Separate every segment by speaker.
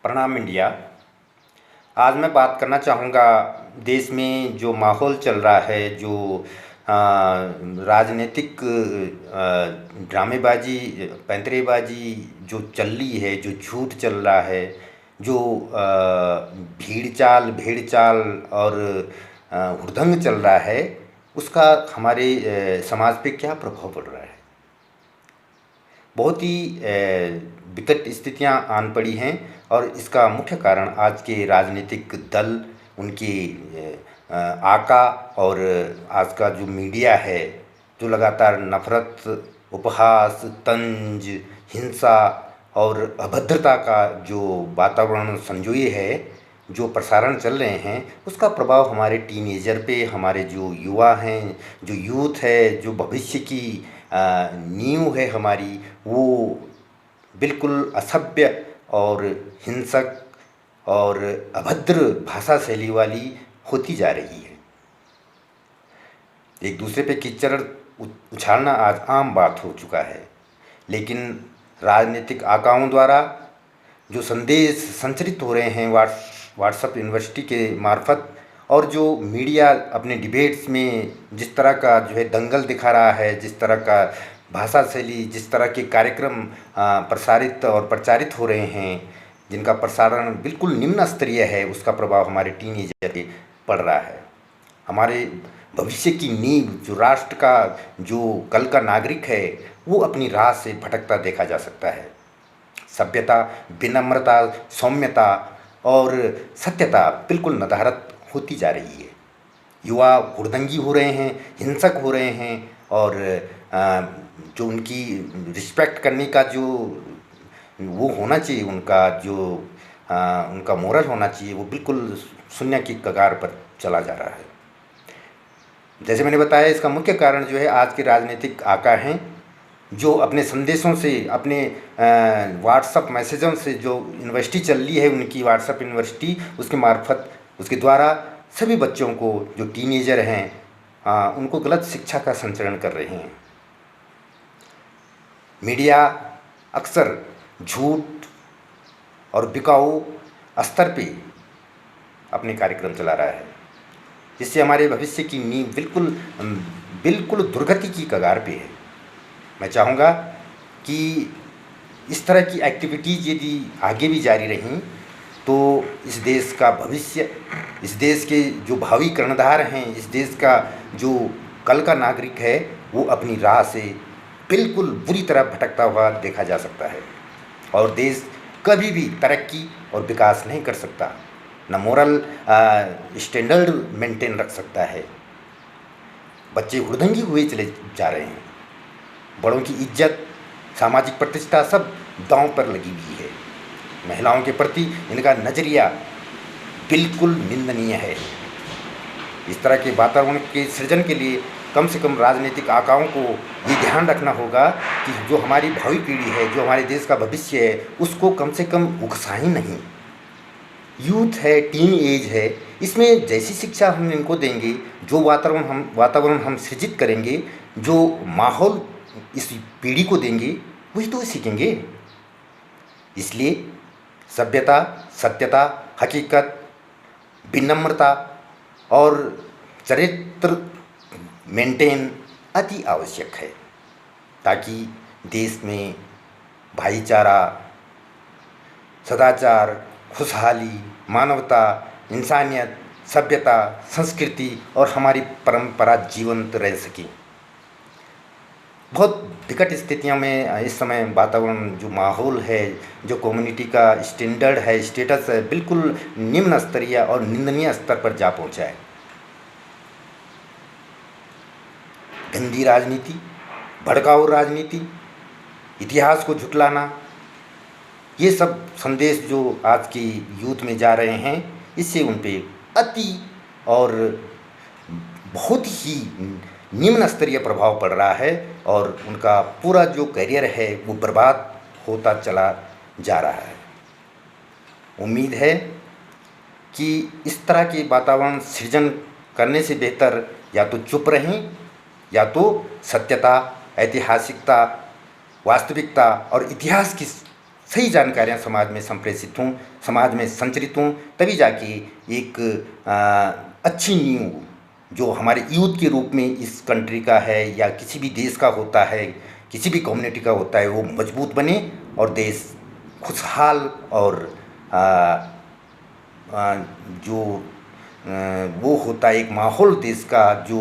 Speaker 1: प्रणाम इंडिया। आज मैं बात करना चाहूँगा देश में जो माहौल चल रहा है, जो अ, राजनीतिक ड्रामेबाजी, पैंतरेबाजी जो चल रही है, जो झूठ चल रहा है, जो भेड़ चाल और हुड़दंग चल रहा है, उसका हमारे समाज पे क्या प्रभाव पड़ रहा है। बहुत ही विकट स्थितियां आन पड़ी हैं और इसका मुख्य कारण आज के राजनीतिक दल, उनके आका और आज का जो मीडिया है, जो लगातार नफ़रत, उपहास, तंज, हिंसा और अभद्रता का जो वातावरण संजोए है, जो प्रसारण चल रहे हैं, उसका प्रभाव हमारे टीनेजर पे, हमारे जो युवा हैं, जो यूथ है, जो भविष्य की नींव है हमारी, वो बिल्कुल असभ्य और हिंसक और अभद्र भाषा शैली वाली होती जा रही है। एक दूसरे पे कीचड़ उछालना आज आम बात हो चुका है, लेकिन राजनीतिक आकाओं द्वारा जो संदेश संचरित हो रहे हैं व्हाट्सएप यूनिवर्सिटी के मार्फत, और जो मीडिया अपने डिबेट्स में जिस तरह का जो है दंगल दिखा रहा है, जिस तरह का भाषा शैली, जिस तरह के कार्यक्रम प्रसारित और प्रचारित हो रहे हैं, जिनका प्रसारण बिल्कुल निम्न स्तरीय है, उसका प्रभाव हमारे टीनेजर पे पड़ रहा है। हमारे भविष्य की नींव, जो राष्ट्र का जो कल का नागरिक है, वो अपनी राह से भटकता देखा जा सकता है। सभ्यता, विनम्रता, सौम्यता और सत्यता बिल्कुल नदारद होती जा रही है। युवा हुड़दंगी हो रहे हैं, हिंसक हो रहे हैं, और जो उनकी रिस्पेक्ट करने का जो वो होना चाहिए, उनका जो उनका मोरल होना चाहिए, वो बिल्कुल शून्य की कगार पर चला जा रहा है। जैसे मैंने बताया, इसका मुख्य कारण जो है आज के राजनीतिक आका हैं, जो अपने संदेशों से, अपने व्हाट्सएप मैसेजों से, जो यूनिवर्सिटी चल रही है उनकी व्हाट्सएप यूनिवर्सिटी, उसके मार्फत, उसके द्वारा सभी बच्चों को, जो टीनेजर हैं, उनको गलत शिक्षा का संचरण कर रहे हैं। मीडिया अक्सर झूठ और बिकाऊ स्तर पे अपने कार्यक्रम चला रहा है, जिससे हमारे भविष्य की नींव बिल्कुल दुर्गति की कगार पे है। मैं चाहूँगा कि इस तरह की एक्टिविटीज़ यदि आगे भी जारी रहें, तो इस देश का भविष्य, इस देश के जो भावी कर्णधार हैं, इस देश का जो कल का नागरिक है, वो अपनी राह से बिल्कुल बुरी तरह भटकता हुआ देखा जा सकता है। और देश कभी भी तरक्की और विकास नहीं कर सकता, न मोरल स्टैंडर्ड मेंटेन रख सकता है। बच्चे हुड़दंगी हुए चले जा रहे हैं, बड़ों की इज्जत, सामाजिक प्रतिष्ठा सब दांव पर लगी हुई है। महिलाओं के प्रति इनका नज़रिया बिल्कुल निंदनीय है। इस तरह के वातावरण के सृजन के लिए कम से कम राजनीतिक आकाओं को ये ध्यान रखना होगा कि जो हमारी भावी पीढ़ी है, जो हमारे देश का भविष्य है, उसको कम से कम उकसाएं नहीं। यूथ है, टीन एज है, इसमें जैसी शिक्षा हम इनको देंगे, जो वातावरण हम सृजित करेंगे, जो माहौल इस पीढ़ी को देंगे, वही तो सीखेंगे। इसलिए सभ्यता, सत्यता, हकीकत, विनम्रता और चरित्र मेंटेन अति आवश्यक है, ताकि देश में भाईचारा, सदाचार, खुशहाली, मानवता, इंसानियत, सभ्यता, संस्कृति और हमारी परंपरा जीवंत रह सके। बहुत विकट स्थितियों में इस समय वातावरण, जो माहौल है, जो कम्युनिटी का स्टैंडर्ड है, स्टेटस है, बिल्कुल निम्न स्तरीय और निंदनीय स्तर पर जा पहुंचा है। गंदी राजनीति, भड़काऊ राजनीति, इतिहास को झुठलाना, ये सब संदेश जो आज की यूथ में जा रहे हैं, इससे उन पे अति और बहुत ही निम्न स्तरीय प्रभाव पड़ रहा है, और उनका पूरा जो करियर है वो बर्बाद होता चला जा रहा है। उम्मीद है कि इस तरह के वातावरण सृजन करने से बेहतर या तो चुप रहें, या तो सत्यता, ऐतिहासिकता, वास्तविकता और इतिहास की सही जानकारियाँ समाज में संप्रेषित हों, समाज में संचरित हों, तभी जाके एक अच्छी नींव जो हमारे यूथ के रूप में इस कंट्री का है या किसी भी देश का होता है, किसी भी कम्युनिटी का होता है, वो मजबूत बने और देश खुशहाल और जो वो होता है एक माहौल देश का जो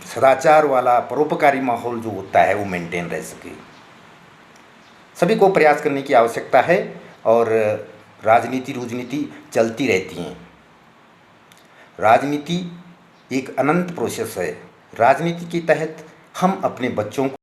Speaker 1: सदाचार वाला परोपकारी माहौल जो होता है वो मेंटेन रह सके। सभी को प्रयास करने की आवश्यकता है और राजनीति चलती रहती हैं। राजनीति एक अनंत प्रोसेस है। राजनीति के तहत हम अपने बच्चों को